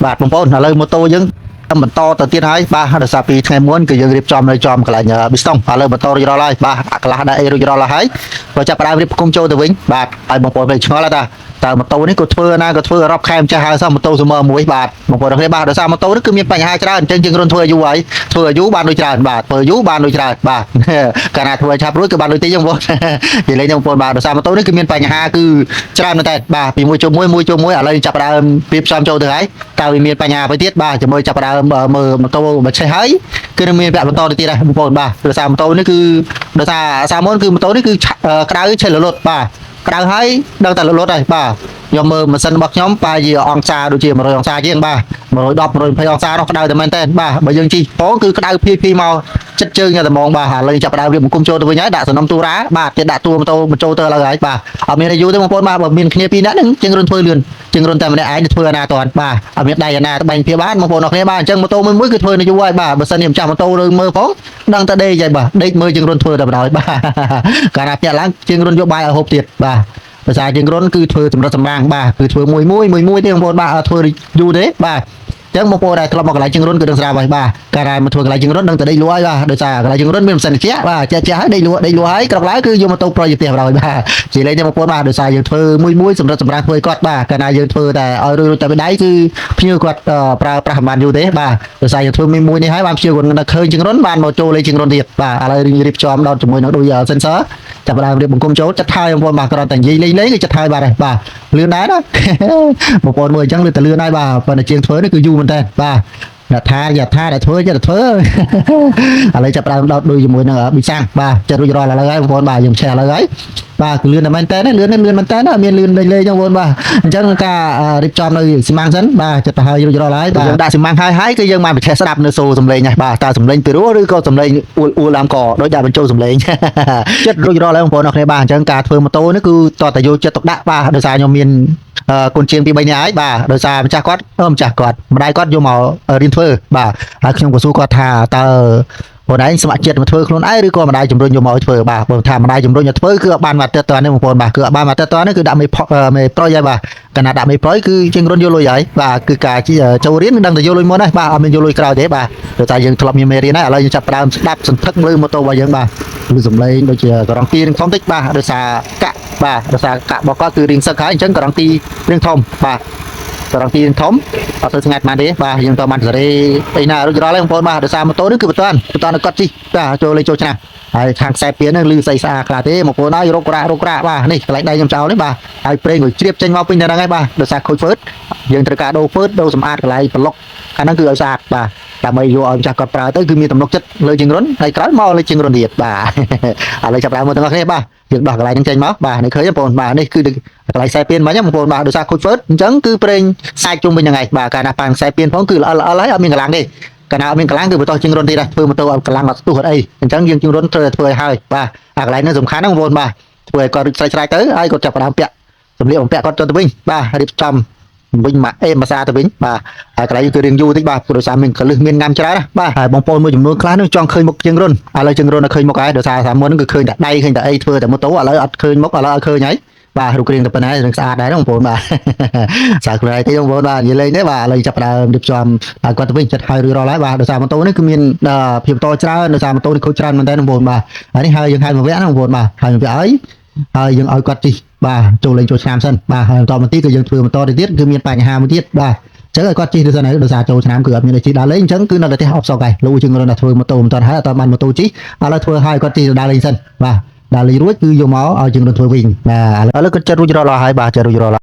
បាទបងប្អូនឥឡូវម៉ូតូយើងបន្តទៅទៀតហើយបាទដោយសារពីថ្ងៃមុនគឺយើងរៀបចំនៅចំកន្លែងប៊ីស្តុងឥឡូវម៉ូតូរួចរាល់ហើយបាទអាកន្លះដែរអីរួចរាល់ហើយបើចាប់ផ្ដើមរៀបគុំចូលទៅវិញបាទហើយបងប្អូនមិនឆ្ងល់ទេតើម៉ូតូនេះក៏ធ្វើណាក៏ធ្វើរាប់ខែម្ចាស់ហើយសោះម៉ូតូសម័យមួយបាទបងប្អូនគ្នាបាទដោយសារម៉ូតូនេះគឺមានបញ្ហាច្រើនអញ្ចឹងយើងរុនធ្វើយូរហើយធ្វើយូរបានដូចច្រើនបាទធ្វើយូរបានដូចច្រើនបាទកាលណាធ្វើឆាប់រួចគឺបានដូចទីចឹងបងនិយាយលេងបងប្អូនបាទដោយសារម៉ូតូនេះគឺមានបញ្ហាគឺច្រើនមែនតើបាទពីមួយចូលមួយឥឡូវចាប់ផ្ដើមពីផ្សំចូលទៅហើយតើវាមានបញ្ហាអ្វីទៀតបាទជាមួយចាប់ផ្ដើមមើលម៉ូតូមកឆេះហើយគឺនឹងមានវគ្គបន្តទៅទៀតដែរបងប្អូនបាទដោយសារម៉ូតូនេះគឺដោយសារសាមុនគឺម៉ូតូនេះគឺក្តៅឆេះលលត់បាទក្តៅហើយដឹងតែលលត់ហើយបាទខ្ញុំមើលម៉ាស៊ីនរបស់ខ្ញុំប្រហែលជាអង្សាដូចជា100អង្សាជាងបាទ110 120អង្សានោះក្តៅតែមែនតើបាទបើយើងជិះផងគឺក្តៅភីមកចិត្តជើងតែហ្មងបាទឥឡូវចាប់ផ្ដើមរៀបគុំចូលទៅវិញហើយដាក់សំណុំទូរ៉ាបាទទៀតដាក់តួម៉ូតូបញ្ចូលទៅឥឡូវហើយបាទអត់មានរយូរទេបងប្អូនបាទបើមានគ្នាពីរនាក់ហ្នឹងជាងរុនធ្វើលឿនជាងរុនតែម្នាក់ឯងទៅធ្វើអាណាតន់បាទអត់មានដៃអាណាទៅបាញ់ពីបានបងប្អូនអរគ្នាបាទអញ្ចឹងម៉ូតូមួយគឺធ្វើនៅយូរហើយបាទបើសិនជាម្ចាស់ម៉ូតូលើមើលផងដឹងតែដេកហើយបាទដេកមើលជាងរុនធ្វើតែបណ្ដោយបាទកាលណាភ្ញាក់ឡើងជាងរុនយកបាយឲ្យហូបទៀតបាទភាសាជាងរុនគឺធ្វើសម្រាប់សម្រាំងបាទគឺធ្វើមួយទេបងប្អូនបាទធ្វើយូរទេបាទចឹងបងប្អូនដែលធ្លាប់មកកន្លែងជើងរុនគឺដឹងស្រាប់ហើយបាទកាលណាមកធ្វើកន្លែងជើងរុនដឹងតែដេកលក់ហើយបាទដោយសារកន្លែងជើងរុនមានម៉ាស៊ីនជែកបាទជែកហើយដេកលក់ហើយក្រោកឡើងគឺយកម៉ូតូប្រុយទៅផ្ទះបណ្ដោយបាទជាលេងទេបងប្អូនបាទដោយសារយើងធ្វើមួយសម្រាប់សម្រាប់ធ្វើគាត់បាទកាលណាយើងធ្វើតែឲ្យរួចតែដៃគឺភ្ញៀវគាត់ប្រើប្រាស់មិនបានយូរទេបាទដោយសារយើងធ្វើមួយនេះហើយបានភ្ញៀវគាត់នៅឃើញជើងរុនបានមកចូលលេងជើងរុនទៀតបាទឥឡូវរៀបចំដល់ជាមួយនឹងដូច sensor ចាប់ដើមរៀបបង្គំចូលចិត្តហើយបងប្អូនបាទគ្រាន់តែនិយាយលេងគឺចិត្តហើយបាទបាទលឿនដែរណាបងប្អូនមើលអញ្ចឹងលឿនតែលឿនហើយបាទប៉ុន្តែជាងធ្វើនេះគឺយូរមែនតើបាទអ្នកថាតែធ្វើចិត្តធ្វើឥឡូវចាប់ដើមដោតដូចជាមួយនឹងប៊ីសាំងបាទចិត្តរួចរាល់ឥឡូវហើយបងប្អូនបាទយើងឆេះឥឡូវហើយបាទគឺលឿនតែមែនតើលឿនមែនតើមានលឿនលេងចឹងបងប្អូនបាទអញ្ចឹងការរៀបចំនៅស៊ីម៉ាំងសិនបាទចិត្តទៅហើយរួចរាល់ហើយបាទយើងដាក់ស៊ីម៉ាំងហើយគឺយើងបានបញ្ឆេះស្ដាប់នៅសូរសំឡេងហ្នឹងបាទតើសំឡេងពីរោះឬក៏សំឡេងអួលឡើងកដោយដាក់បញ្ចូលសំឡេងចិត្តរួចរាល់ហើយបងប្អូនអរគ្នាបាទអញ្ចឹងការធ្វើម៉ូតូនេះគឺតតែយកចិត្តទុកដាក់បាទដោយសារខ្ញុំមានគុណជាងពី3នាក់ហើយបាទដោយសារម្ចាស់គាត់ម្ដាយគាត់យកមករៀនធ្វើបាទហើយខ្ញុំក៏សួរគាត់ថាតើបងឯងស្ម័គ្រចិត្តមកធ្វើខ្លួនឯងឬក៏ម្ដាយជំរុញយកមកឲ្យធ្វើបាទបើថាម្ដាយជំរុញឲ្យធ្វើគឺអត់បានមកទៀតតើនេះបងប្អូនបាទគឺអត់បានមកទៀតតើនេះគឺដាក់មេប្រុយហើយបាទកាលណាដាក់មេប្រុយគឺជាងរុនយកលុយហើយបាទគឺការចូលរៀនមិនដឹងតែយកលុយមុនហើយបាទអត់មានយកលុយក្រោយទេបាទដោយតែយើងធ្លាប់មានមេរៀនហើយឥឡូវយើងចាប់ផ្ដើមស្ដាប់សន្ធឹកលើម៉ូតូរបស់យើងបាទគឺសំឡេងដូចជាករងទីនឹងធំតិចបាទដោយសារកាក់បាទដោយសារកាក់របស់គាត់គឺរៀងសឹកហើយអញ្ចឹងករងទីរៀងធំបាទករងទីធំអត់ទៅស្ងាត់បានទេបាទយើងតបានសេរីអីណារួចរាល់ហើយបងប្អូនបាទដោយសារម៉ូតូនេះគឺបន្តឲ្យគាត់ជីបាទចូលឆ្នាំហើយខាងខ្សែពៀនហ្នឹងលឺស្អីស្អាតខ្លះទេបងប្អូនហើយរករ៉ាបាទនេះកន្លែងដៃខ្ញុំចោលនេះបាទហើយប្រេងក៏ជ្រាបចេញមកពេញតែហ្នឹងហើយបាទដោយសារខូចហ្វឺតយើងត្រូវការដូរហ្វឺតដូរសម្អាតកន្លែងប្លុកខាងហ្នឹងគឺឲ្យស្អាតបាទដើម្បីយកឲ្យម្ចាស់គាត់ប្រើទៅគឺមានទំនុកចិត្តលើជាងរុនហើយក្រោយមកលើជាងរុនទៀតបាទឥឡូវចាប់ដើមមើលទាំងអស់គ្នាបាទយើងដោះកន្លែងហ្នឹងចេញមកបាទនេះឃើញបងប្អូនបាទនេះគឺកន្លែងខ្សែពៀនមិញបងប្អូនបាទដោយសារខូចហ្វឺតអញ្ចឹងគឺប្រេងសាច់ជុំវិញហ្នឹងហើយបាទកាលណាប៉ាងខ្សែពៀនផងគឺល្អហើយអត់មានកម្លាំងទេកាលណាអត់មានកម្លាំងគឺបន្តជាងរុនទៀតដែរធ្វើម៉ូតូឲ្យកម្លាំងអត់ស្ទុះអត់អីអញ្ចឹងយើងជាងរុនត្រូវតែធ្វើឲ្យហើយបាទអាកន្លែងហ្នឹងសំខាន់ណាស់បងប្អូនបាទធ្វើឲ្យគាត់ស្រេចទៅហើយគាត់ចាប់ដើមពាក់សម្លៀកបំពាក់គាត់ចុះទៅវិញបាទរៀបចំវិញមកភាសាទៅវិញបាទហើយកន្លែងគឺរៀងយូរតិចបាទដោយសារមានកលឹះមានងាំច្រើនណាបាទហើយបងប្អូនមួយចំនួនខ្លះនឹងចង់ឃើញមុខជាងរុនឥឡូវជាងរុននៅឃើញមុខហើយដោយសារថាមុនគឺឃើញតែដៃឃើញតែអីធ្វើតែម៉ូតូឥឡូវអត់ឃើញមុខឥឡូវអត់ឃើញហើយបាទរូបរាងតែប៉ុណ្ណានឹងស្អាតដែរបងប្អូនបាទសារខ្លួនឯងទេបងប្អូនបាទនិយាយលេងទេបាទឥឡូវចាប់ដើមរៀបចំឲ្យគាត់ទៅវិញចិត្តហើយរួចរាល់ហើយបាទដោយសារម៉ូតូនេះគឺមានភាពតច្រើនដោយសារម៉ូតូនេះខូចច្រើនមែនតើបងប្អូនបាទហើយនេះហើយយើងហៅមកវគ្គណាបងប្អូនបាទហើយមកវគ្គហើយយើងឲ្យគាត់ជិះបាទចូលលេងចូលឆ្នាំសិនបាទហើយបន្តមកទីគឺយើងធ្វើបន្តទៅទៀតគឺមានបញ្ហាមួយទៀតបាទអញ្ចឹងឲ្យគាត់ជិះទៅសិនហើយដោយសារចូលឆ្នាំគឺអត់មានជិះដើរលេងអញ្ចឹងគឺនៅតែផ្ទះអបសក់ហើយលោកជាងរត់តែធ្វើម៉ូតូមិនតាន់ហើយអត់បានម៉ូតូជិះឥឡូវធ្វើឲ្យគាត់ជិះដើរលេងសិនបាទដើរលេងរួចគឺយកមកឲ្យជាងរត់ធ្វើវិញបាទឥឡូវគាត់ចិត្តរួចរាល់ហើយបាទចិត្តរួចរាល់